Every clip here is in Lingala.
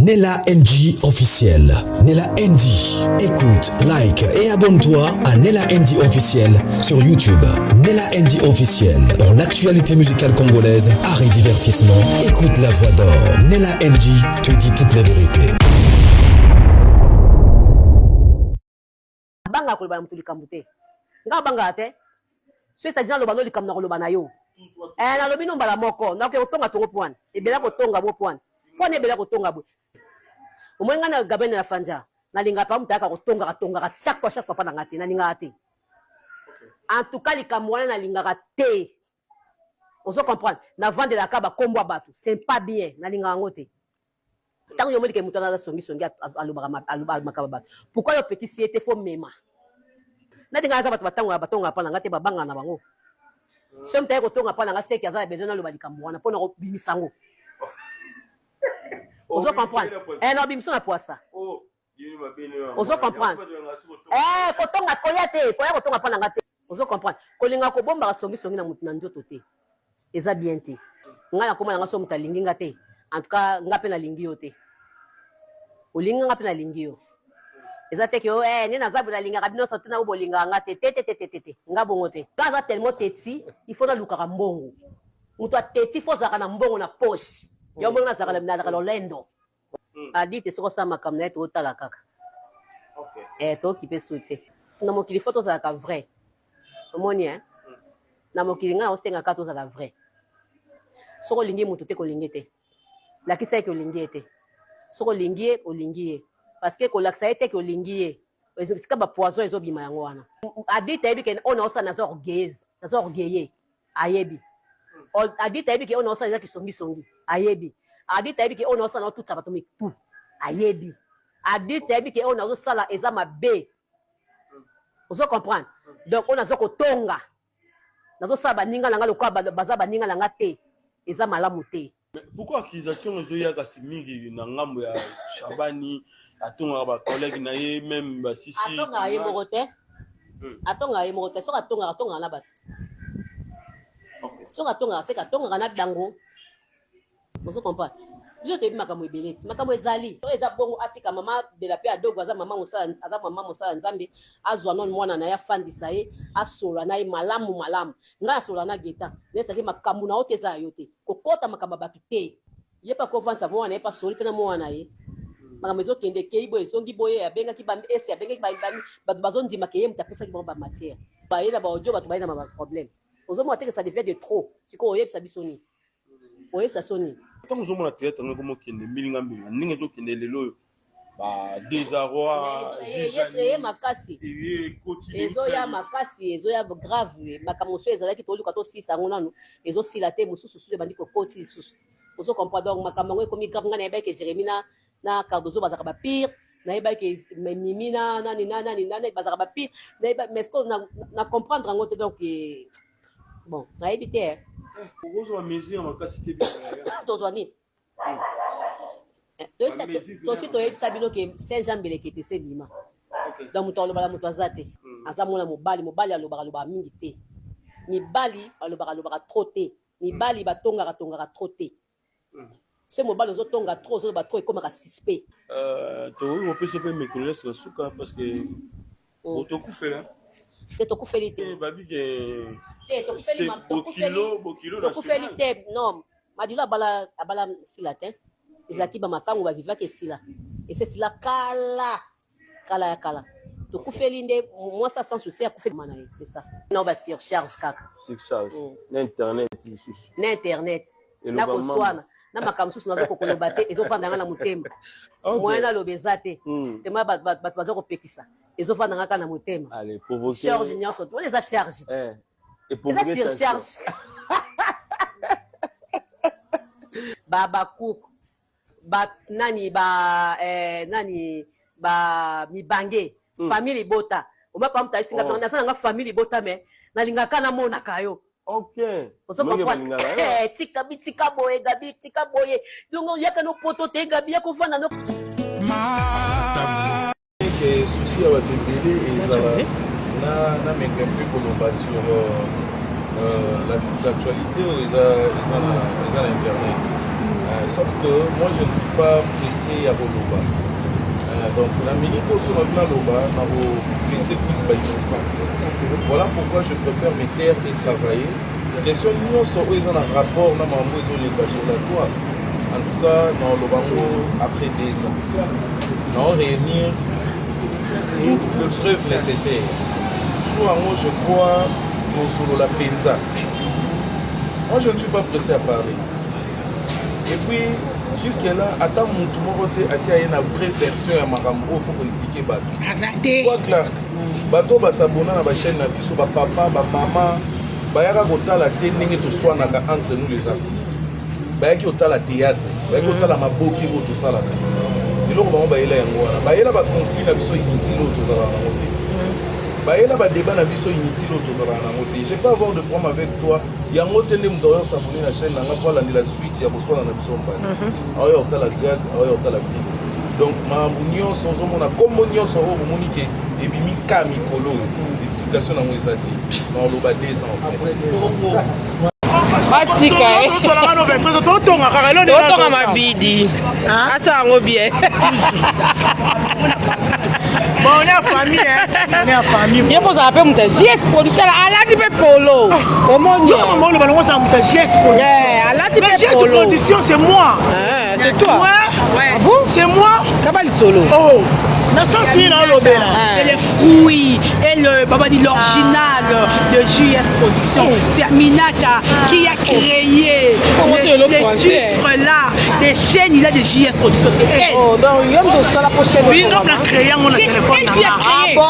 Nella NG officiel. Nella NG. Écoute, like et abonne-toi à Nella NG officiel sur YouTube. Nella NG officiel. Pour l'actualité musicale congolaise, art et divertissement, écoute la voix d'or. Nella NG te dit toute la vérité. Banga ko bana mutuli kamute. Nga banga ate. So ça dit lo bano likam na ko lo bana yo. Na lo bino mbala moko. Na ke otonga tongo point. E bela ko tonga bo point. Pone bela ko tonga bo. Au moins na gabene na fanja. Na linga pa mutaka ko tonga chaque fois pa na ngati na linga ate. En tout cas likam wana na linga te. On se comprendre. Na vendre la kaba kombo batu. C'est pas bien na linga ngote. Tant que je me dis pourquoi le petit si était faux même? Na dinga za batonga pa ngate babanga na bango. Somme tayo kotonga pa ngate ki aza besoin na lo balikambo wana pona ko bimisango. Ozo comprendre. Non bimiso na poisa. Ozo comprendre. Kotonga koyate, kotonga pa ngate. Ozo comprendre. Kolinga ko bomba ka songi na mutu na njoto te. Eza bien te. Ngana koma nga so mutalingi ngate. En tout cas, ngape na lingi yo te. Olinga ngape na lingi yo. Eza te ke ni na zabu na linga kabino sote na ubolinga ngate te. Ngabongo te. Kaza tellement teti, il faut na lukaka mbongo. Muto teti faut zaka na mbongo na poche. Yo mbongo na zaka na lendo. Adi te soko sa makamna to tala kaka. Okay. To ki pe soute. Na mokili photo zaka vrai. Omoni Na mokili nga osenga ka to zaka vrai. Soko lingi muto te ko lingi te. La kisa ke olingi ete soko olingi parce que ko laksa ete ke olingi sika ba poison ezo bima yango wana adita ebi ke ona osa na orgueilleux ayebi adita ebi ke ona osa ezaki songi ayebi adita ebi ke ona osa na tutsa bato mitu ayebi adita ebi ke ona ozo sala eza mabe ozo comprendre donc ona zo kotonga nazo sala baninga langa lokwa baza baninga langa te eza malamu te. Pourquoi accusation ezoyaka simingi na ngambo ya Shabani atonga ba collègue na ye même ba sisi atonga ye morote soka atonga na bat soka atonga na dango ozo comprendre je te makambo ebeleti makambo ezali to eza bongo atika mama de la paix adogo aza mama musala nzambe azwa non mwana na ya fandisa ye asola na ye malamu nga asola na geta nesa ke makambo na oteza yote kokota makamba batu te ye pa kovansa mwana ye pa soli pena mwana ye makambo ezokende ke ibo ezongi boye abenga ki bambi esi abenga ki batu bazondima ke ye mutapesa ki bongo ba matière ba ye na ba audio batu ba na ba problème ozo mo ateke ça devient de trop siko oyebisa bisoni oyebisa soni. Tant que je me traite, on comme qui ne milinga milinga, n'inge zo qui ne lelo, bah désarroi, j'ai makasi, ezo ya makasi, ezo ya grave, makamoso ezala ki tolu kato si sangona no, ezo silate mususu susu bandi ko koti susu. Ozo comprendre donc makamango komi grave ngana eba ke Jérémie na Cardozo bazaka ba pire, na eba ke Mimi na bazaka ba pire, na eba mais ko na comprendre ngote donc bon, na ebité Pourquoi on mesure ma capacité bien? Tozwani. Tosi toyebi sabino ke Saint-Jean belekete se bima. Donc muto aloba muto azate. Aza mona mobali aloba mingi te. Mibali aloba trop te. Mibali batonga trop te. Ce mobali ozotonga trop ozoba trop ekoma ka suspect. On peut se permettre me connaître sur souka parce que autokufela. Tokufeli te. Babi ke tokufeli te non madila abala sila te ezaki ba makango ba vivaki sila et c'est sila kala tokufeli nde moi ça sans souci akufeli mana c'est ça non ba surcharge kaka internet na koswana na makambo susu nazo kokoloba te ezofanda nga na motema mwana lobeza te tema bato bazo kopekisa ezofanda nga na motema allez provoquer charge nyonso to les a charge et pour vous surcharge baba cook nani mibange famille bota oma pa mta isinga na sana famille bota me na linga kana mona kayo. Okay. Tika boye gabi tika boye zongo yaka no poto te gabi yako fana no que souci à votre télé et na meka plus koloba sur l'actualité ils ont l'internet Sauf que moi je ne suis pas pressé à Boloba. Donc la minute au sur le Loba, on laisser plus par voilà pourquoi je préfère me taire et travailler. Question nous sommes en rapport dans ma sur la toile. En tout cas dans le bango après 2 ans. Nous réunir toutes les preuves nécessaires. Je crois sur la penza. Moi je ne suis pas pressé à parler. Et puis jusque-là, attends mon tour, il y a une vraie version à Marambo, il faut expliquer Bato. Quoi Clark? Bato va s'abonner à la chaîne, papa, maman, bayaka kota la ténéné tout soit entre nous les artistes. Bayaki kota la théâtre, bayaki kota la maboki tout ça là. Et donc on va y aller en Goana. Bayela va conflit la biso inutile tout ça là. Bayela va débat la biso inutile tout ça là. Je peux avoir de problème avec toi. Il y a un autre qui doit s'abonner à la chaîne, la suite, il y a besoin de la il y a la gag, il y a la fille. Donc, ma union sans on a comme union sans on monique et puis mi kami kolo. L'explication dans les années. Dans le bas des ans. Bon, on est en famille, hein? On est en famille. Je vous appelle mon JS producteur. Allah dit polo. Comment on dit? Comment on va mon JS production? Allah dit JS production, c'est moi. C'est toi. Ouais. C'est moi. Kabali solo. Oh. C'est les fruits et le papa dit l'original de JS Production. C'est Aminata qui a créé les titres là, des chaînes il a de JS Production. C'est elle. Oh, donc il y a la prochaine. Oui, non, on a créé mon téléphone. Ah bon?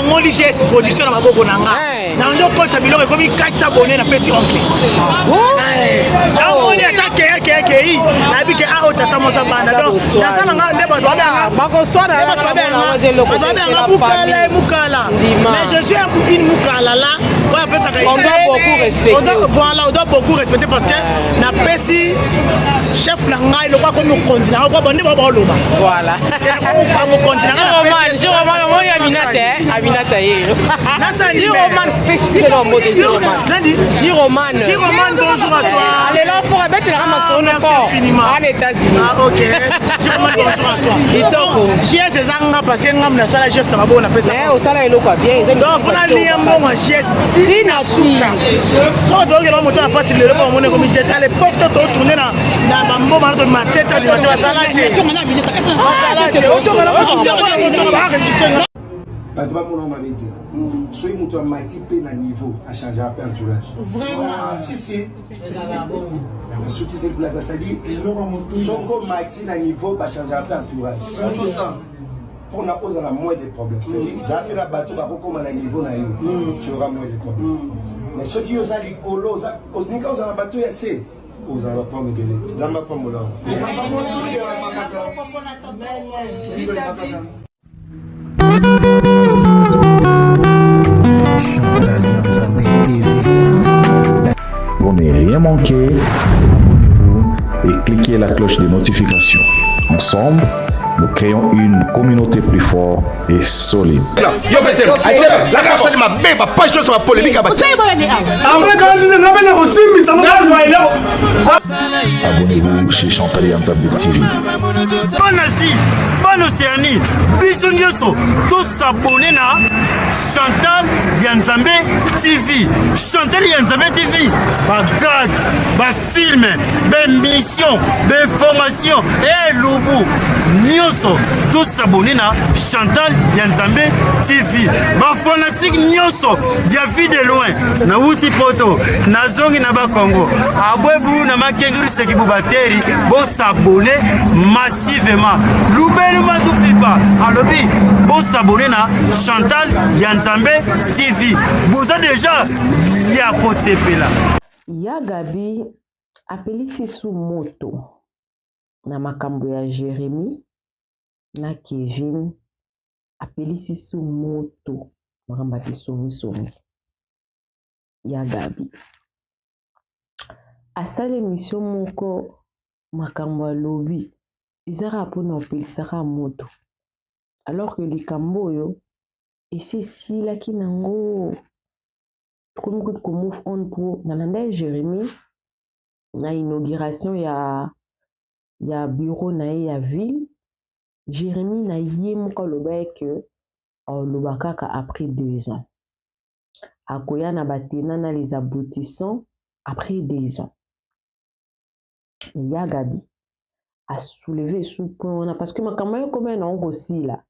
On a fait JS Production dans ma boco nanga. Dans le compte à Bilor et comme 4 abonnés na pesi oncle. On est attaqué habité à haute tata mosa banda donc dans ça nga ndeba doba bako swada mais je suis une Moukala là. On doit beaucoup respecter. Voilà, on doit beaucoup respecter parce que na pesi chef nanga il va comme continent on va bonne ba loba. Voilà. Comme continent. Je roman Aminata ye. Je roman bonjour à toi. Allez là faut remettre la maison merci infiniment. En États-Unis. Ah OK. Je roman bonjour à toi. Et donc JS ezanga parce que ngam na sala geste na bo na pesa. Au sala elo quoi bien. Donc on a lié mon JS. Si na suka. So donc le moto na passe le bon mon comme jet à l'époque to tourner na mambo ma de ma 7 ans de sala. Soy mutu amati pe na niveau à changer un peu entourage. Vraiment, si. C'est ce qui s'est placé, c'est-à-dire son comme mati na niveau va changer un peu entourage. Tout ça. Pour na pose la moins de problèmes. C'est-à-dire ça peut la bateau va comme na niveau na yo. Sera moins de problèmes. Mais ceux qui osent aller colo, aux nika osent la bateau assez. Aux va pas me gueuler. Zamba pas mon là. Pour ne rien manquer, abonnez-vous et cliquez la cloche de notification. Ensemble, nous créons une communauté plus forte et solide. Abonnez-vous chez Chantal Yanzambe TV. Bonne Asie, bonne Océanie, bisous nyonso, tous s'abonner na Chantal Yanzambe TV. Chantal Yanzambe TV, bagad, film, mission, d'information et loubou. Nyonso, tous s'abonner na Chantal Yanzambe TV. Ba fanatique nyonso, ya vie de loin, na wuti poto, na zongi na ba Congo. Abwebu na makenguru sekibu bateri, bo s'abonner massivement. Loubelu madupipa, alobi, bo s'abonner na Chantal Yanzambe TV. Vous avez déjà ya côté pela. Ya Gabi apelisi sous moto na makambo ya Jérémy na Kevin apelisi sous moto makamba ki somi ya Gabi asale mission moko makambo alobi ezaka mpona opelisaka moto alors que likambo oyo esilaki nango comme que ko move on pour nalanda Jérémy na inauguration ya il y a bureau na ye ya ville. Jérémy na ye moko aloba que aloba kaka après 2 ans. Akoya na batena na les aboutissants après 2 ans. Il y a Gabi a soulevé sous point parce que makambo comme un ongo aussi là.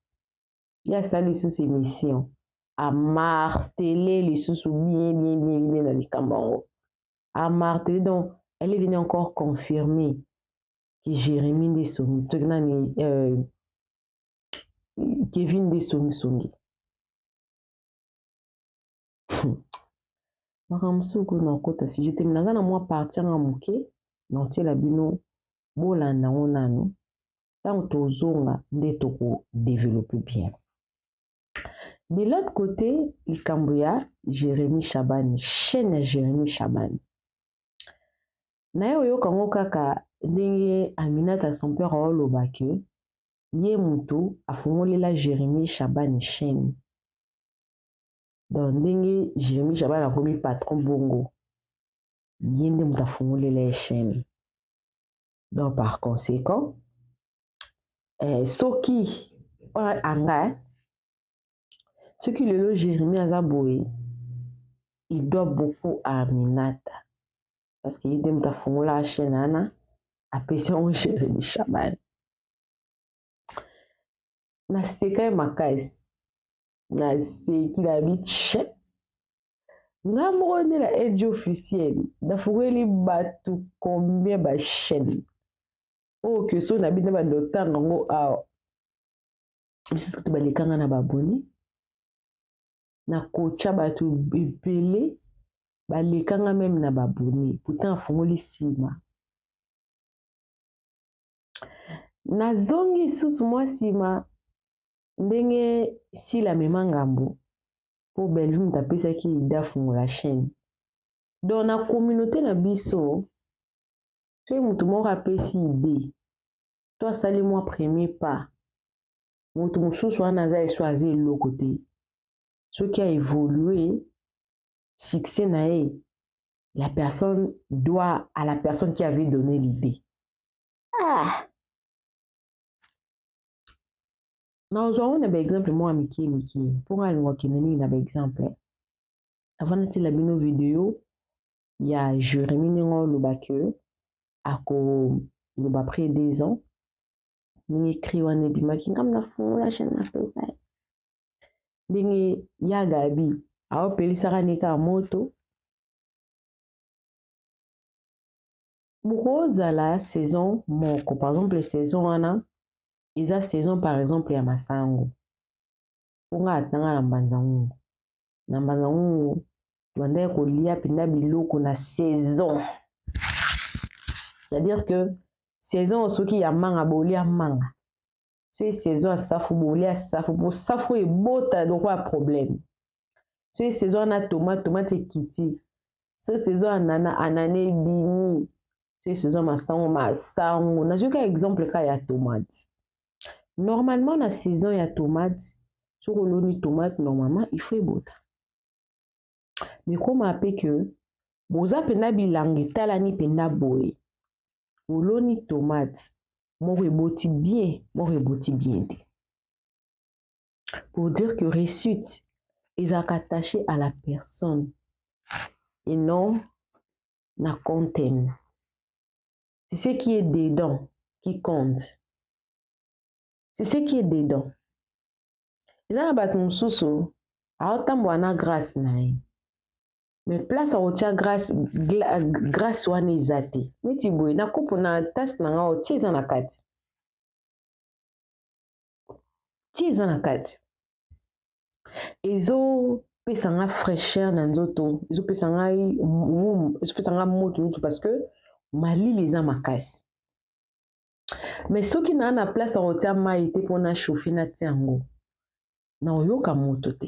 Il y a ça les sous émission à marteler les sous bien dans les cambons. À marteler donc elle est venue encore confirmer que Jérémy des Songi Kevin des Songi. Makamsuko na kota si j'étais naza na moi partir en moké non tie la bino bolanda onano tant tozonga nde toko développer bien. De l'autre côté, il Camboya Jérémy Chabani, chaîne Jérémy Chabani. Na yo kango kaka ndenge Aminata son père oloba ke ye mutu afungolela Jérémy Chabani chaîne. Donc ndenge Jérémy Chabani a commis patron bongo. Yende mutu afungolela chaîne. Donc par conséquent, soki anga ce qui le Jérémy Azaboé, il doit beaucoup à Aminata. Parce qu'il dit que tu la chaîne à pression Jérémy Chabani. Na seka makas na seki la biche. Na mwone la aide officielle. Na foueli batu combien ba chaîne. Oh que so na bina ba docteur ngo a. Bisis que tu ba lekanga na baboni. Na kocha batu ebele balekanga même na baboni pourtant afungoli sima na zongi susu mwa sima ndenge si la mema ngambo po belum tapesa ki ida fungola chaîne donc na communauté na biso pe mutu moko apesi ide to asali mwa premier pas mutu mosusu wana aza eso aza eloko te soki a évolué succès nae, la personne doit à la personne qui avait donné l'idée. Ah! Nous avons un exemple, moi, Miki. Pour aller voir qu'il y a un exemple. Avant de la vidéo, il y a Jérémy Nengo Lobake, à quoi il a pris 2 ans. Il a écrit un épisode comme la fond, la chaîne a fait ça. Il y a Gabi, à opérer Saraneka moto. Pour la saison moko par exemple la saison ana isa saison par exemple ya masango unga atanga na mbanzangu tuandaye kolia pinda biloko na saison, c'est-à-dire que saison soki ya manga bolia manga c'est saison safu bolia safu pour safu e bota donc pas problème c'est saison na tomate kiti c'est saison anane bini. C'est saison masango. Na joue exemple ka ya tomate. Normalement na saison ya tomate, sur l'oni tomate normalement il faut bota. Mais comme appelle que boza pena bilangi talani pena boy. L'oni tomate, mo reboti bien. Pour dire que réussite ils sont attachés à la personne et non na content. C'est ce qui est dedans qui compte. C'est ce qui est dedans. Ils ont battu mon sous-sous. A autant boana grâce naï. Mais place à otia grâce wana izate. Neti boy na coupe na tasse na nga otia za na kati. Tia na kati. Ezo pesanga fraîcheur na nzoto. Ezo pesanga moto parce que Mali les a makasi. Mais ceux qui n'ont pas de place à retirer maïté pour na chauffer na tiango. Na oyoka moto te.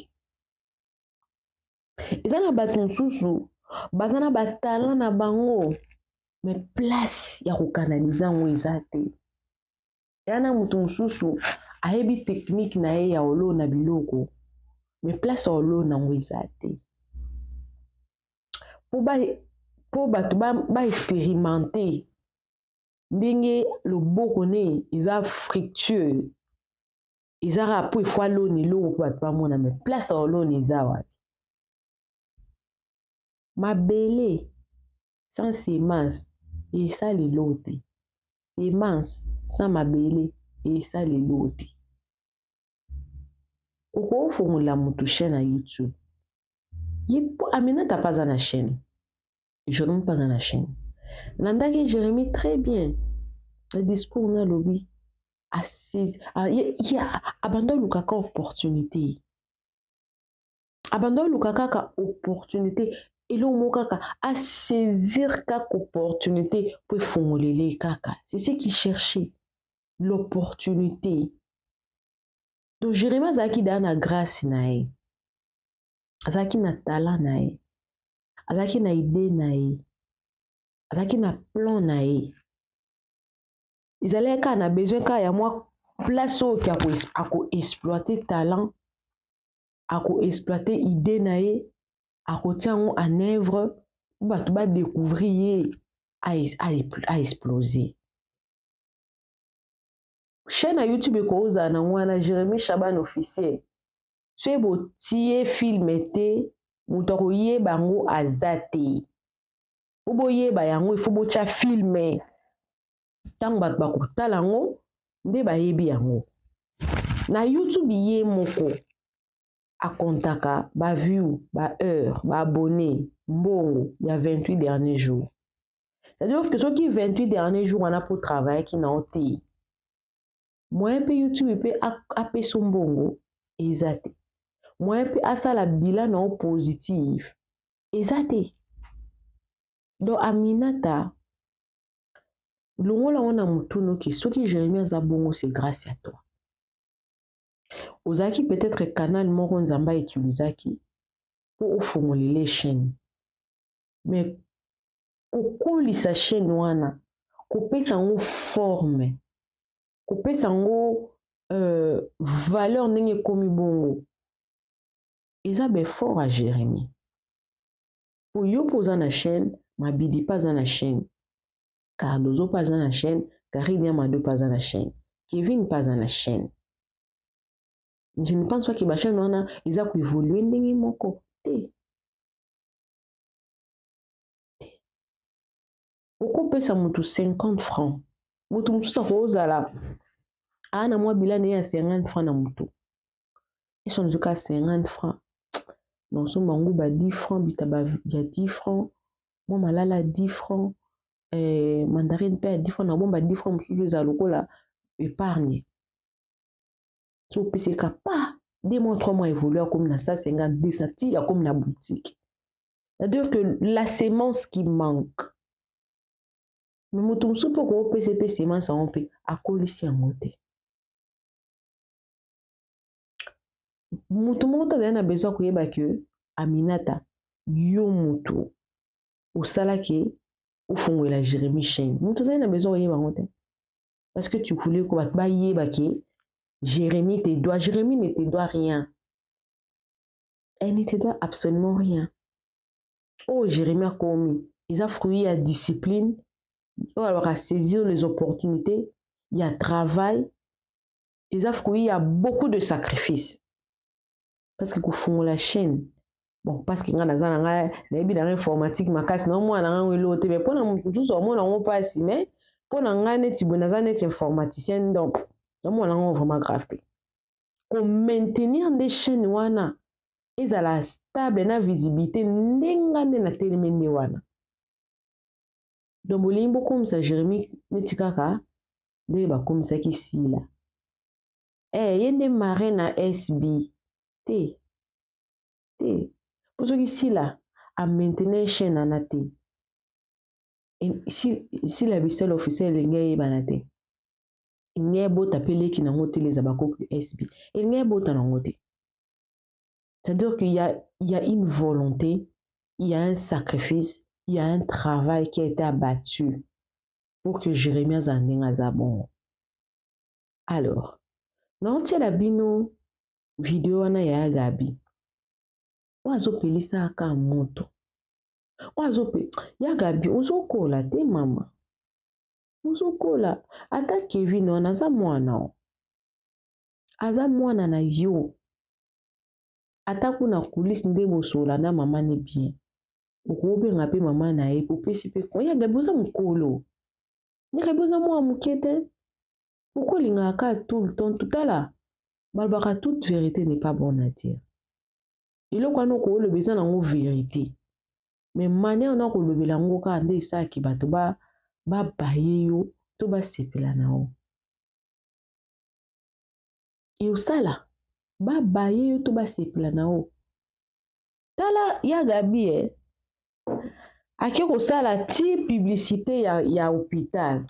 Ils ont battu susu, bazana batala na bango. Mais place ya ko canaliser ngo ezate. Yana mutu susu ahebi technique na ye ya olo na biloko. Mais place olo na ngo ezate. Pour batu ba expérimenter ndenge loboko ne eza fructueux ezaka po efwa loni eloko po bato bamona me place ya loni eza wapi mabele sans semence esala eloko te semence sans mabele esala eloko te okofungola motu chaîne na YouTube Aminata pas dans la chaîne Jérémy pas dans la chaîne nandaki Jérémy très bien le discours na lobby abandon lukaka opportunité abandon lukaka opportunité elo mokaka à saisir kaka opportunité pour fongolele kaka c'est ce qu'il cherchait l'opportunité donc Jérémy azaki dans la grâce nae azaki na talent nae azaki na idée nae azaki na plan nae ezalaki na besoin ka ya mwa place oyo ako exploiter talent ako exploiter idée nae ako tia ngo en œuvre pour bato ba découvrir a exploser chaîne na YouTube ekoza na ngwana Jérémy Shaban officiel so botie film te moto akoyeba yango aza te po boyeba yango ifo botia filme ntango bato bakotala yango nde bayebi yango na YouTube ye moko akontaka baview baheure baabonné mbongo ya 28 derniers jours c'est-à-dire que soki 28 derniers jours wana po travailler ki na te moyen mpe YouTube mpe apesa mbongo eza te moyen mpe asala bilan na positif eza te donc Aminata longola wana mutuno ki soki Jérémy aza bongo c'est grâce à toi ozaki peut-être canal moko nzamba utilisaki pour ofongolele chaîne mais kokolisa chaîne wana kopesa ngo forme kopesa ngo valeur ndenge ekomi bongo eza befort à Jérémy po yo mpo oza na chaîne mabidi mpe aza na chaîne Cardozo mpe aza na chaîne Karine Amado mpe aza na chaîne Kevin mpe aza na chaîne je ne pense pas que bachaîne wana eza koévolue ndenge moko te okopesa motu 50 francs motu mosusu akozala ana mwa bilane ya 50 francs na motu eso nzoka 50 francs donc so bango ba 10 francs bitaba ya 10 francs mwa malala 10 francs mandarine mpe ya 10 francs na bomba 10 francs mosusu eza lokola épargne so peseka pas 2 mois 3 mois évoluer comme na 150 200 ti ya comme na boutique c'est-à-dire que la sémence qui manque mais motu mosusu mpo koopesa mpe semence yango mpe akolisi yango te motu moko tazali na besoin koyeba ke Aminata yo motu osalaki ofongola Jérémy chaîne motu azali na besoin koyeba yango te parce que tu voulais ko bato bayeba ke Jérémy ne te doit rien elle ne te doit absolument rien oh Jérémy a commis ils ont fruit à discipline alors à saisir les opportunités il y a travail ils ont fruit il y a beaucoup de sacrifices parce que kofungola la chaîne bon parce que nga naza nga nayebi na informatique makasi na mwana nga welo te mais pona mutu so mona ngo pasi mais pona nga neti bo naza neti informaticien donc na mwana ngo vraiment grave te ko maintenir des chaînes wana ezala stable na visibilité ndenga nde na telemende wana donc bolimbo comme ça Jérémy neti kaka nde bakomisaki sila yende marraine na SB te pour soki sila a maintenir chaîne ana te sila bisel officiel elingi eyebana te elingi ebota mpe leki nango te leza bakoki SB elingi ebota nango te c'est-à-dire qu'il y a une volonté il y a un sacrifice il y a un travail qui a été abattu pour que Jérémy azandenge aza bon alors naotiela bino video wana ya Gabi wazopelisa aka moto ya Gabi ozokola te mama mozokola ata Kevin wana aza mwana na yo ata kuna kulisi nde bosola na mama ne bien okobenga mpe mama na ye popesi mpe koyaga boza mokolo nyaka boza mwa moke te okolingaka tout le temps tutala balobaka toute vérité n'est pas bonne à dire eloko wana okoloba eza nango vérité mais manière na kolobela yango kaka nde esalaki bato babaye yo to basepela na yo eosala babaye yo to basepela na yo tala ya Gabi ake kosala ti publicité ya hôpital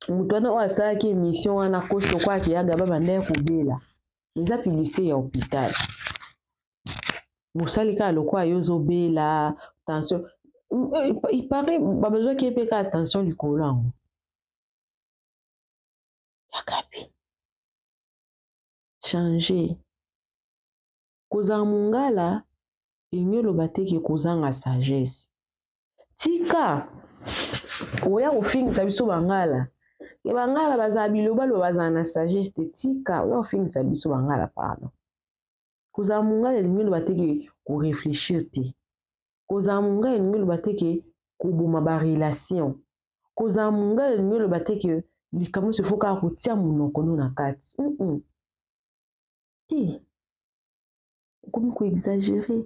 moto wana oyo asalaki émission wana kosto kwaki ya Gabi bandaya kobela eza publicité ya hôpital mosali kaka lokwa yo ozobela tension ipare babazwaki ye mpe kaka tension likolo yango ya Gabi changer kozala mongala elingi oloba teke kozanga sagesse tika oya kofingisa biso bangala ke bangala bazala biloba lo bazala na sagesse te tika oya kofingisa biso bangala pardon kozala mongala elingi oloba teke korefléchir te kozala mongala elingi oloba teke koboma barelation kozala mongala elingi oloba teke likambo nyonso efo kaka kotia monoko no na kati te okomi koexagere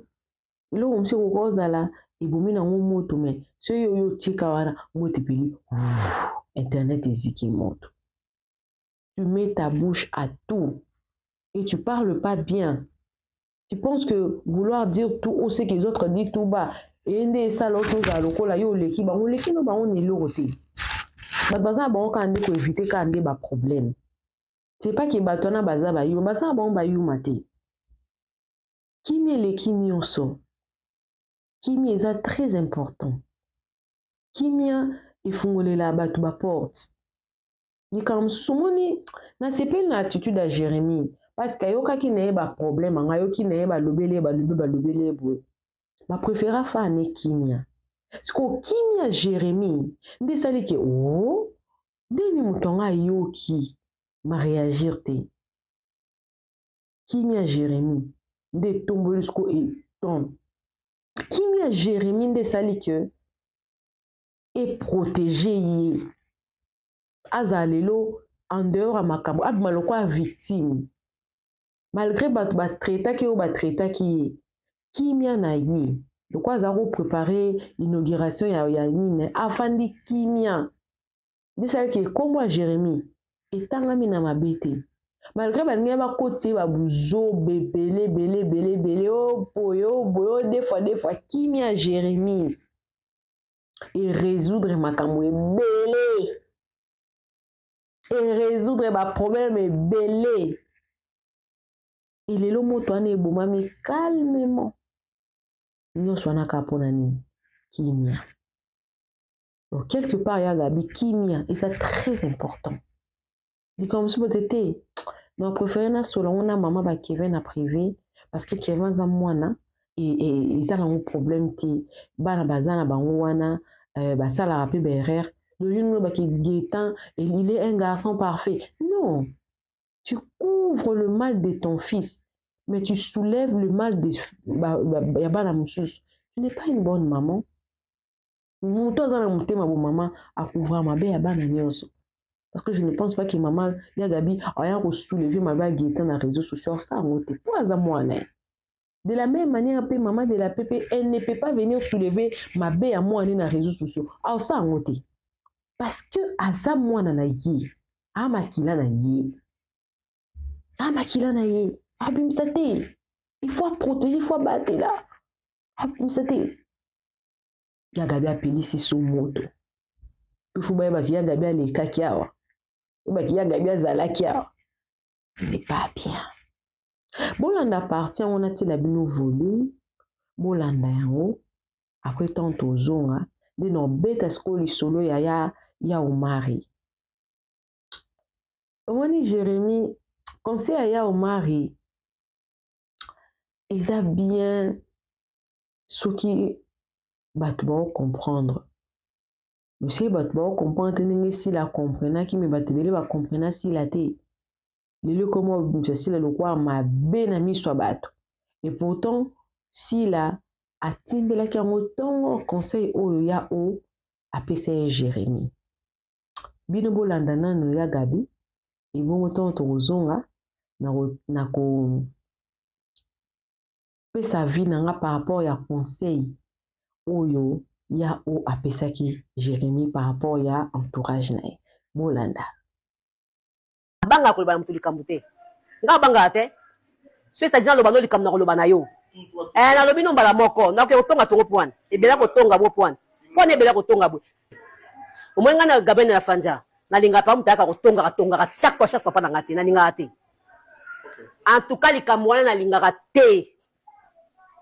eloko mosusu ekoka ozala ebomi nango moto me soki oyo otika wana moto epeli internet eziki moto tu mets ta bouche à tout et tu parles pas bien tu penses que vouloir dire tout haut ce que les autres disent tout bas et nde esala ozala lokola yo oleki no bango na eloko te bato baza na bango kaka nde koevite kaka nde baproblème c'est pas ke bato wana baza bayuma baza na bango bayuma te kimia eleki nyonso kimia eza très important kimia efungolela bato baporte likala mosusu omoni nasepeli na attitude ya Jérémie parce que ayokaki na ye baproblème anga ayoki na ye balobele boye bapréféra afaa ne kimia siko kimia Jérémie nde esali ke ndeni moto anga ayoki maréagir te kimia Jérémie nde etomboli siko etombe kimia Jérémie nde esali ke eprotege ye azala lelo en dehors ya makambo abima lokwa victime malgré bato batraitaki oyo batraitaki ye kimia na ye lokwa aza koprépare inauguration ya nini afandi kimia nde esalaki ekombo ya Jérémie etangami na mabe te malgré balingi bakoti ye babuzo belebele boye des fois kimia Jérémie et résoudre makambo ebele et résoudre baproblème ebele elelo moto wana ebomami calmement nyonso wana kaka mpona nini kimia donc quelque part ya Gabi kimia eza très important likambo mosusu bote te na préféré nasola ngo na mama bakevin na privé parce que Kevin aza mwana eza nango problème te bana baza na bango wana basalaka mpe baerreur doyino baki Gaëtan il est un garçon parfait non tu couvres le mal de ton fils mais tu soulèves le mal de ya bana mosusu tu n'es pas une bonne maman moto aza na motema bo mama akouvra mabe ya bana nyonso parce que je ne pense pas que maman ya Gabi aya kosoulever mabe ya Gaëtan na réseaux sociaux ça yango te po aza mwana de la même manière pe maman de la pepe elle ne peut pas venir soulever mabe ya mwana na réseaux sociaux alors ça yango te parce que aza mwana na ye amakila na ye abimisa te il faut protéger il faut battre là abimisa te ya Gabi apelisi so moto ifu bayebaki ya Gabi alekaki awa oyebaki ya Gabi azalaki awa ce n'est pas bien bolanda parti yango natiela bino volume bolanda yango après tant tozonga nde na obeta sikoyo lisolo ya Omari omoni Jérémie conseil ya Omari eza bien soki bato bao comprendre Monsieur bat ba comprendre ninge si la comprendre qui me batebele ba comprendre si la te. Lelo comment monsieur si la le quoi ma bena mi so bato. Et pourtant si la atindela ki ngotongo conseil oyo ya o apesa Jérémie. Bino bolanda nano ya Gabi ibongo tonto kozonga na ko pesa vie nanga par rapport ya conseil oyo ya o apesaki Jérémie par rapport ya entourage nae bolanda banga ko ba mutuli kambute nga banga te so ça dit lo bano likam na ko lo banayo na lobi no mbala moko na ko tonga tongo point e bela ko tonga bo point pone bela ko tonga bo o mwenga na Gabene na fanja na linga pa mutaka ko tonga chaque fois pa na ngati na linga te en tout cas likam wana na linga te.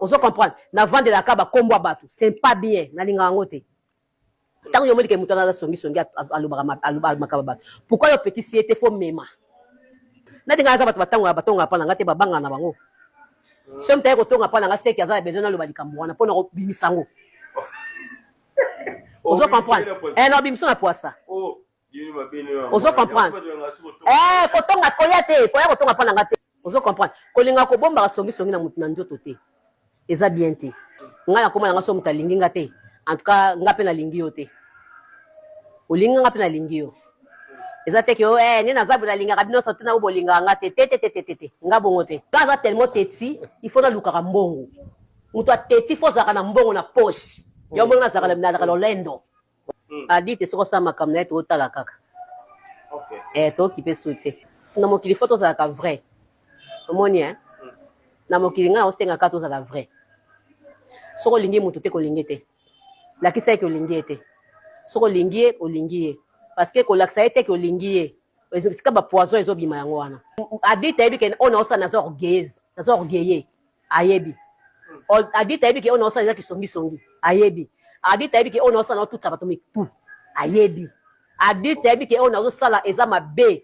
On se comprend. Na vendre la kaba kombo batu, c'est pas bien. Na linga ngote. Tant yo modi ke mutana za songi alubara makaba batu. Pourquoi yo petit si était faux mema? Na dinga za batu batonga pa ngate babanga na bango. Som tay ko tonga pa nga seki aza besoin na lubali kamwana pona ko bimisango. On se comprend. Non bimiso na poisa. On se comprend. Ko tonga koyate, ko tonga pa ngate. On se comprend. Ko linga ko bomba songi na mutu na njoto te. Eza bien te. Nga nakoma nga so mutalingi nga te. En tout cas, nga pe na lingi yo te. Olinga nga pe na lingi yo. Eza te ke ni na zabu na linga kabino sote na ubolinga nga te. Nga bongo te. Nga za tellement teti, il faut na luka mbongo. Mutu teti faut zaka na mbongo na poche. Yo mbongo na zaka na lolendo. Adi te soko sa makamna te otala kaka. Okay. To ki pe souté. Na mokili photo za ka vrai. Omoni hein. Na mokili nga osenga kato za la vrai. Soko lingi mutu te ko lingi te. La kisa ke lingi te. Soko lingi olingi. Parce que ko laksa ete ke lingi e. Sika ba poison ezo bima yango wana. Adita ebi ke ona osa na za orgueilleux. Ayebi. Adita ebi ke ona osa za ki songi. Ayebi. Adita ebi ke ona osa na tout ça bato tout. Ayebi. Adita ebi ke ona osa sala eza mabe.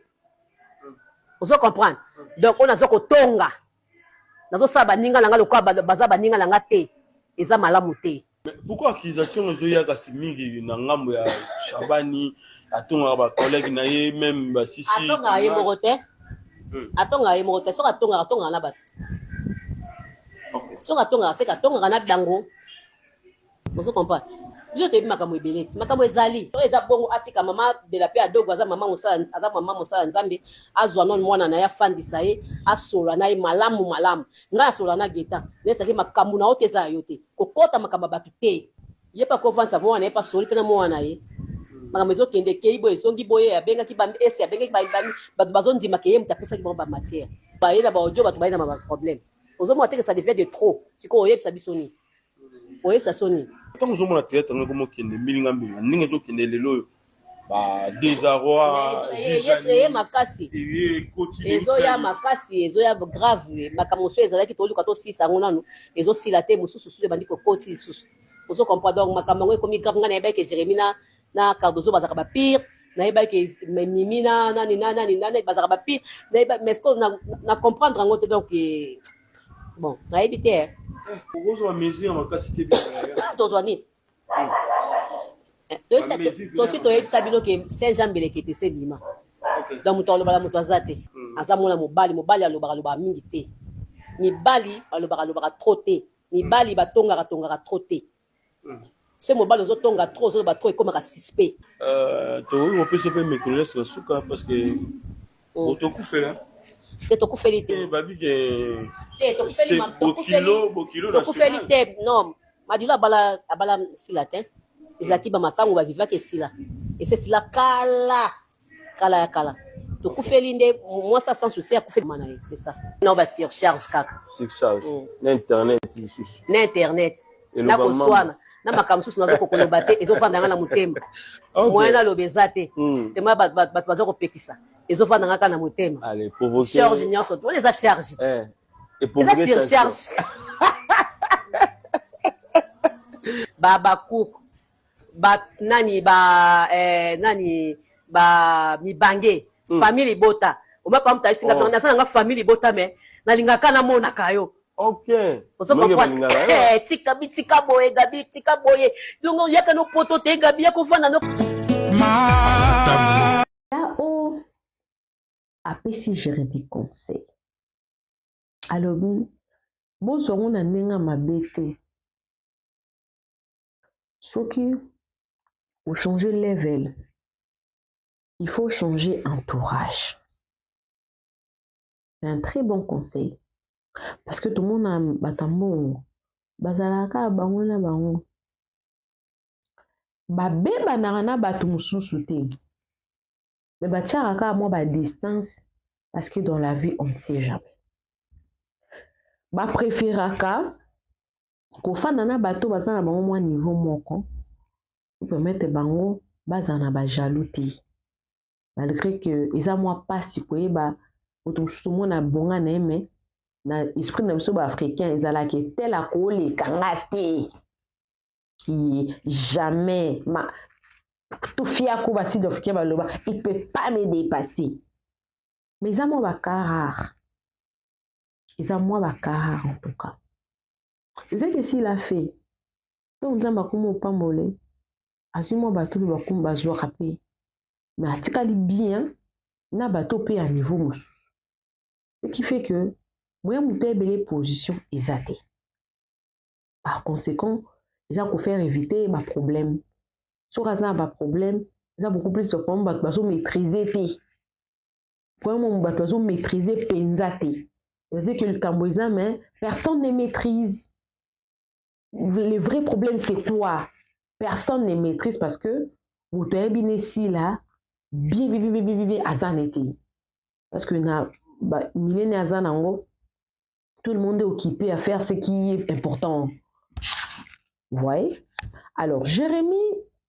Ozo comprendre. Donc on a zoko tonga. Nazo sa baninga langa lokwa baza baninga langa te eza malamu te. Pourquoi accusation ezoya kasi mingi na ngambo ya Shabani atonga ba collègue na ye même ba sisi atonga ye morote so atonga na bat so atonga se atonga na dango vous comprenez. Je te dis makambo ebeleti makambo ezali to eza bongo atika mama de la paix adogo aza mama musa nzambe azwa non mwana na ya fandisa ye asola na ye malamu nga asola na geta nesa ke makambo na oteza yote kokota makamba batu te ye pa ko vansa mwana ye pa soli pena mwana ye makambo ezo kende ke ibo ezongi boye abenga ki bambi esi abenga ki bambi batu bazonzi makeye mutapesa ki ba matière ba ye na ba audio batu ba na ba problème ozo mo ateke ça devient de trop siko oyebisa bisoni oyebisa soni. Quand nous avons la tête, nous avons qu'il y a des gens qui ont des désarroi, makasi ezo ya makasi ezo ya grave makamoso ezalaki toli kato 6 angonano ezo silate mususu susu bandi ko koti susu ozo comprendre donc makamango ekomi grave ngana yeba ke Jérémie na Cardozo bazaka ba pire na yeba ke Mimi na nani bazaka ba pire na yeba mais est-ce na comprendre ngote donc bon na éviter ozo wa mesure makasi te bien tozwani tosi toyebisa bino ke Saint-Jean belekete se bima donc moto alobala moto aza te aza mwana mobali alobaka mingi te mibali alobaka trop te mibali batongaka trop te se mobali ozotonga trop ozoloba trop ekomaka suspect tokoki kopesa mpe méconnaissance suka parce que otokufela te tokufeli te tokufeli te non madilo abala sila te ezalaki bamakango bavivaki esila esesila kala tokufeli nde mwasi sans souci akufeli mana ye c'est ça non ba surcharge kaka na internet lisusu na internet na koswana na makambo susu nazo kokoloba te ezofandanga na motema moyen naloba eza te tema bato baza kopekisa ezofandanga kaka na motema charge nyonso wana eza charge eza surcharge bakuku mibange famille bota oma pa mta isinga tona sana nga famille bota me nalingaka na mona kayo Ok. Ozo comprendre. Tika bitika boye gabi tika boye. Zongo yaka no poto te gabi ya kofana no. Là où après si Jérémie conseil. Alors bon on a nenga mabete. Ce qui faut changer level. Il faut changer entourage. C'est un très bon conseil. Parce que tout le monde a batambo. Bazalaka bango na bango. Babeba narana batu mususu te. Mais batiaraka moi ba distance. Parce que dans la vie, on ne sait jamais. Ba préféraka. Kofana na bato bazana bango moi niveau moko. Pour permettre bango bazana ba jalousie. Malgré que ils a moi pas si quoi ba tout le monde a bon à aimer. Na esprit de monsieur africain ils allaient que tel à coller kangate qui jamais ma tout fier ko basi d'officer baloba il peut pas me dépasser mais ils ont moi rare ils ont moi rare en tout cas c'est ce que s'il a fait donc dans ma comme pas molé assume bateau bakum bazwa rapé mais atikali bien na bateau pe à niveau ce qui fait que moi mon belle position exacte. Par conséquent, ils ont faire éviter ma problème. Sur un problème, ils ont beaucoup plus de problèmes pour maîtriser tes. Pour maîtriser penzate. C'est-à-dire que le Cambodgien, mais personne ne maîtrise. Le vrai problème, c'est quoi? Personne ne maîtrise parce que vous avez bien ici là, bien azanete. Parce que na millénaire azanango. Tout le monde est occupé à faire ce qui est important. Vous voyez? Alors, Jérémie,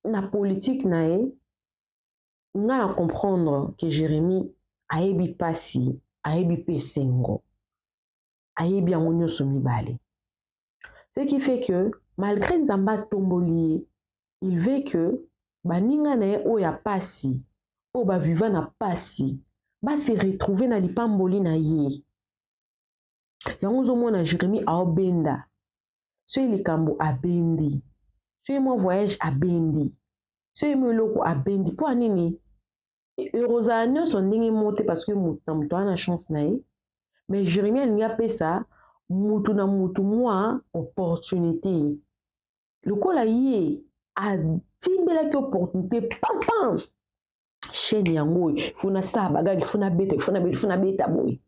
la politique, on a à comprendre que Jérémie a ébi passi, a ébi pesengo, a ébi angonyo somibale. Ce qui fait que, malgré Nzamba Tomboli, il veut que, baninga nae o ya passi, o ba viva na passi, ba se retrouver na lipamboli na ye. Yango mona Jérémie a obenda. Soit les cambo a bendi. Soit mon voyage a bendi. Soit mon loco a bendi. Pour nini? Heureusement, son dingue monté parce que mouton a la chance nae. Mais Jérémie n'y a pas ça. Moutou na moutou moi opportunité. Le col a yé a timbela qui opportunité. Pam pam. Chaîne yango. Funa sa bagage. Funa beta boy.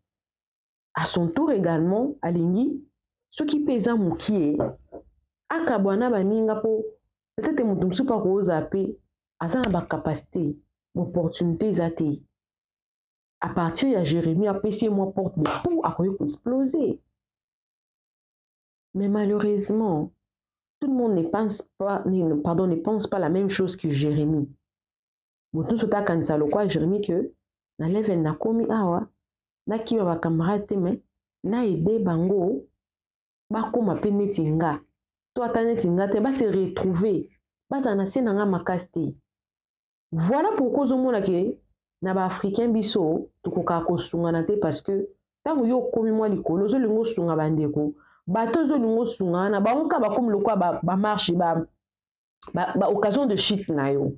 À son tour également, Alingi, ce qui pèse à Moukié, à Kabwana Baninga po, peut-être que je ne pas rose à paix, à sa capacité, opportunité zate. À partir de Jérémie, à paix, moi porte de tout, à quoi exploser. Mais malheureusement, tout le monde ne pense pas la même chose que Jérémie. Moutou sota kansalo quoi Jérémie que, na level na komi awa, na kiba ba camarade mais na aidé bango ba koma pe netinga to ata netinga te ba se retrouver ba na senanga makasti. Voilà pourquoi zo mona ke na ba africain biso to koka ko sunga na te parce que tango yo komi moi likolo zo lingo sunga bandeko bato zo lingo sunga na bango ka ba comme le quoi ba marche ba occasion de shit na yo.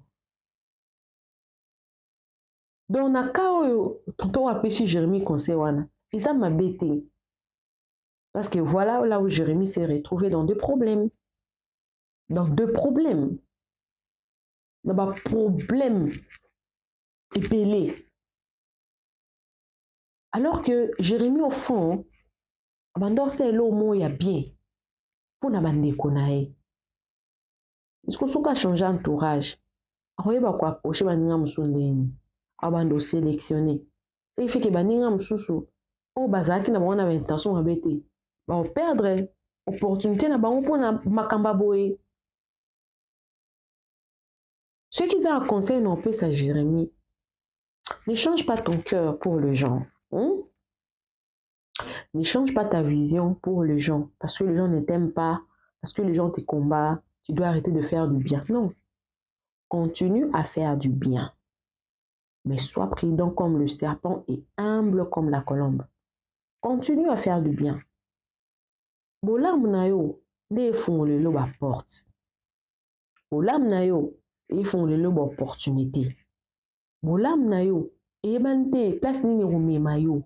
Donc, na kao tonton apesi Jérémie conseil wana. Et ça m'a bêté. Parce que voilà là où Jérémie s'est retrouvé dans deux problèmes. Dans deux problèmes. Dans un problème épelé. Alors que Jérémie au fond, abandon c'est l'eau mo ya bien. Pour na bande konae. Est-ce que ça a changé entourage? Aroye ba ko approcher baninga musundeni. Abando sélectionné. Ce qui fait que baninga mususu o bazaki na bango na intention abete ba perdre opportunité na bango pour na makamba boye. Ceux qui ont un conseil non plus à Jérémie, ne change pas ton cœur pour les gens. Ne change pas ta vision pour les gens parce que les gens ne t'aiment pas, parce que les gens te combattent, tu dois arrêter de faire du bien. Non. Continue à faire du bien. Mais sois prudent comme le serpent et humble comme la colombe. Continue à faire du bien. bolamu na yo nde efungolelo ba porte. Bolamu na yo efungolelo ba opportunité. Bolamu na yo ebante place nini rumema yo.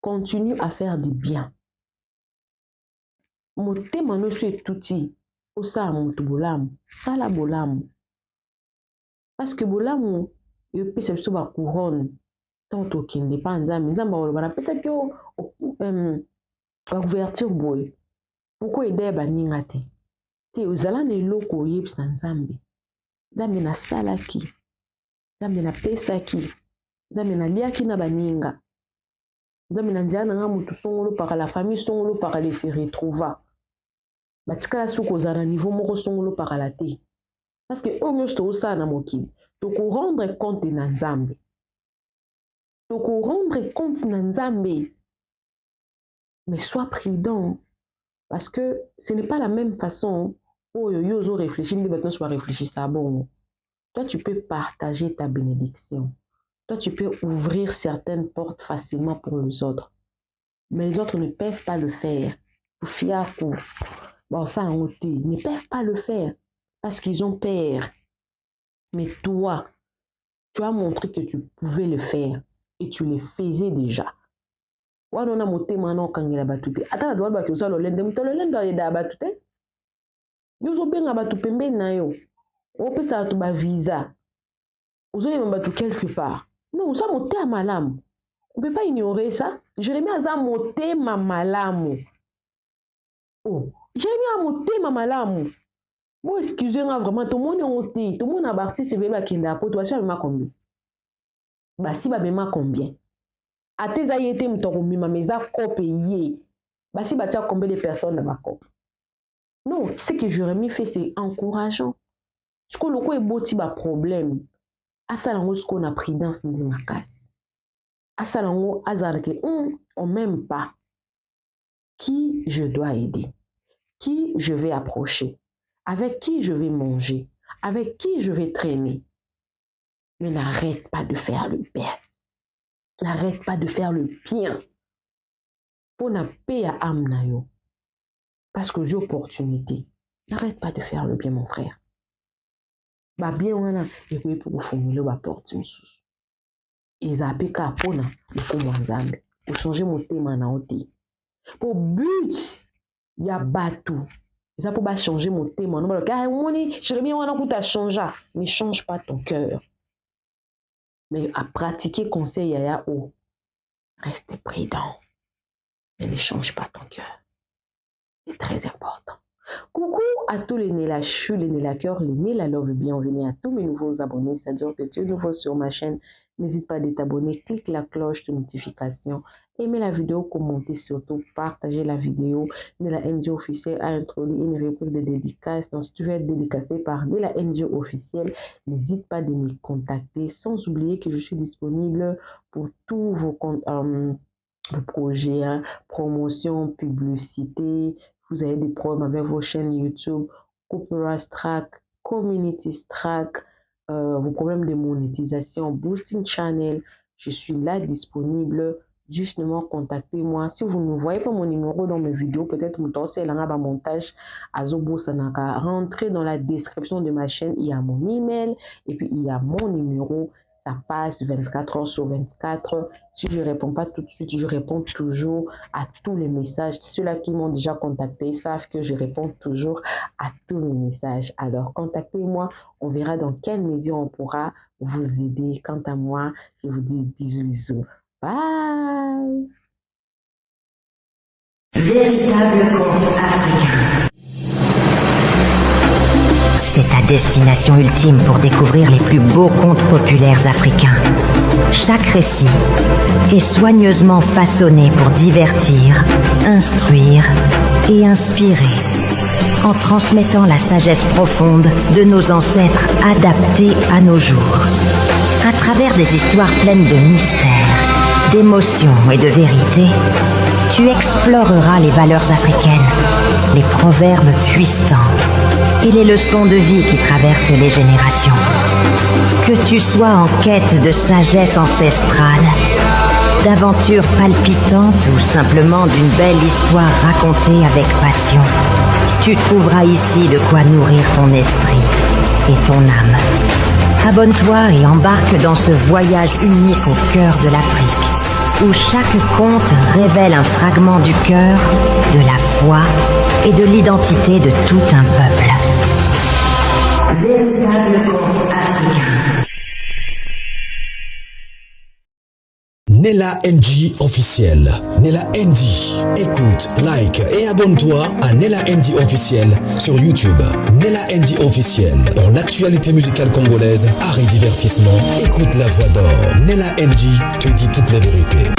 Continue à faire du bien. Motema no so etuti osa mutu bolamu, sala bolamu. Parce que bolamu yo pesa biso ba couronne tant okende pa nzambe nzambe oloba na pesa ke ba couverture boy. Pourquoi aider baninga te? Te ozala na eloko oyebisa nzambe. Nzambe na salaki. Nzambe na pesaki. Nzambe na liaki na baninga. Nzambe na njana nga mutu songolo paka la famille songolo paka de se retrouva. Batika suko ozala niveau moko songolo paka la te. Parce que on nyonso tosa na mokili. Toko rendre compte na nzambe. Toko rendre compte na nzambe. Mais sois prudent. Parce que ce n'est pas la même façon où yozo réfléchit, mais maintenant soit réfléchir ça bon. Toi tu peux partager ta bénédiction. Toi tu peux ouvrir certaines portes facilement pour les autres. Mais les autres ne peuvent pas le faire. Bon, ça en ôté, ils ne peuvent pas le faire parce qu'ils ont peur. Mais toi, tu as montré que tu pouvais le faire et tu le faisais déjà. Wana moté mana kangela batute ata doa ba kyosa lo lende mutolo lendo yeda batute yozo benga batu pembeni na yo opesa tu ba visa ozone mbatu quelque part non ça moté malamu on peut pas ignorer ça. Jérémie aza moté malamu oh Jérémie a moté malamu bon excusez-moi vraiment tout le monde honte tout le monde a parti se veut ba kinda po toi ça ma combien ba si ba bema combien Ateza yete mtorumima meza kope ye. Basi batia combien de personnes dans ma cope. Non, ce que Jérémie fait c'est encourageant. Ce que le ko eboti ba problème. Asalango ce qu'on a prudence ndi makasi. Asalango azarke on m'aime pas. Qui je dois aider? Qui je vais approcher? Avec qui je vais manger? Avec qui je vais traîner? Mais n'arrête pas de faire le bien. N'arrête pas de faire le bien. Pour na paix à amnayo. Parce que j'ai opportunité. N'arrête pas de faire le bien, mon frère. Ba bien wana ekoyi pour formuler ba porte msusu. Ezapeka pona ko nzambe. Pour changer mon thème na oti. Pour but ya batu. Ça pour ba changer mon thème. Non ba ka moni Jérémie wana kuta changer. Ne change pas ton cœur. Mais à pratiquer conseil yaya oh, reste prudent. Mais ne change pas ton cœur. C'est très important. Coucou à tous les Nela Chou, les Nela Cœur, les Nela Love, bienvenue à tous mes nouveaux abonnés. C'est-à-dire que tu es nouveau sur ma chaîne, n'hésite pas à t'abonner, clique la cloche de notification, aimez la vidéo, commentez surtout, partagez la vidéo. Nela NG officiel a introduit une rubrique de dédicace. Donc si tu veux être dédicacé par Nela NG officiel, n'hésite pas de me contacter. Sans oublier que je suis disponible pour tous vos projets, hein, promotion, publicité. Vous avez des problèmes avec vos chaînes YouTube, Copyright Strike, Community Strike, vos problèmes de monétisation, Boosting Channel. Je suis là disponible. Justement, contactez-moi. Si vous ne voyez pas mon numéro dans mes vidéos, peut-être c'est un montage à Zobo Sanaka. Rentrez dans la description de ma chaîne, il y a mon email et puis il y a mon numéro. Ça passe 24 heures sur 24. Si je ne réponds pas tout de suite, je réponds toujours à tous les messages. Ceux-là qui m'ont déjà contacté savent que je réponds toujours à tous les messages. Alors, contactez-moi. On verra dans quelle mesure on pourra vous aider. Quant à moi, je vous dis bisous, bisous. Bye. Véritable conte africain. C'est ta destination ultime pour découvrir les plus beaux contes populaires africains. Chaque récit est soigneusement façonné pour divertir, instruire et inspirer, en transmettant la sagesse profonde de nos ancêtres adaptée à nos jours. À travers des histoires pleines de mystères, d'émotions et de vérité, tu exploreras les valeurs africaines, les proverbes puissants et les leçons de vie qui traversent les générations. Que tu sois en quête de sagesse ancestrale, d'aventures palpitantes ou simplement d'une belle histoire racontée avec passion, tu trouveras ici de quoi nourrir ton esprit et ton âme. Abonne-toi et embarque dans ce voyage unique au cœur de l'Afrique, où chaque conte révèle un fragment du cœur, de la foi et de l'identité de tout un peuple. Véritable conte africain. Nella NG officiel. Nella NG. Écoute, like et abonne-toi à Nella NG officiel sur YouTube. Nella NG officiel. Pour l'actualité musicale congolaise, art et divertissement, écoute la voix d'or. Nella NG te dit toute la vérité.